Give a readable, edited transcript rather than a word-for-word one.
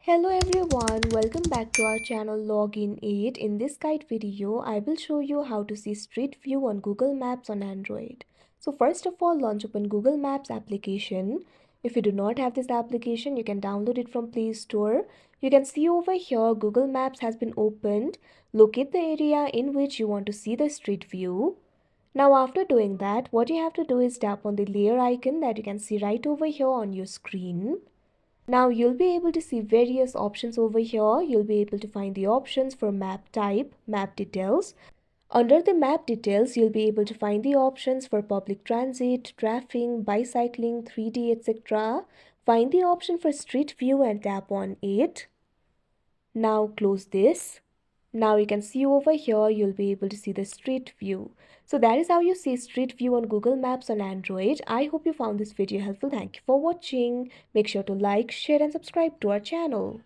Hello everyone, welcome back to our channel Login 8. In this guide video, I will show you how to see Street View on Google Maps on Android. So first of all, launch open Google Maps application. If you do not have this application, you can download it from Play Store. You can see over here Google Maps has been opened. Locate the area in which you want to see the Street View. Now after doing that, what you have to do is tap on the layer icon that you can see right over here on your screen. Now you'll be able to see various options over here. You'll be able to find the options for map type, map details. Under the map details, you'll be able to find the options for public transit, traffic, bicycling, 3D, etc. Find the option for street view and tap on it. Now close this. Now you can see over here, you'll be able to see the street view. So that is how you see street view on Google Maps on Android. I hope you found this video helpful. Thank you for watching. Make sure to like, share and subscribe to our channel.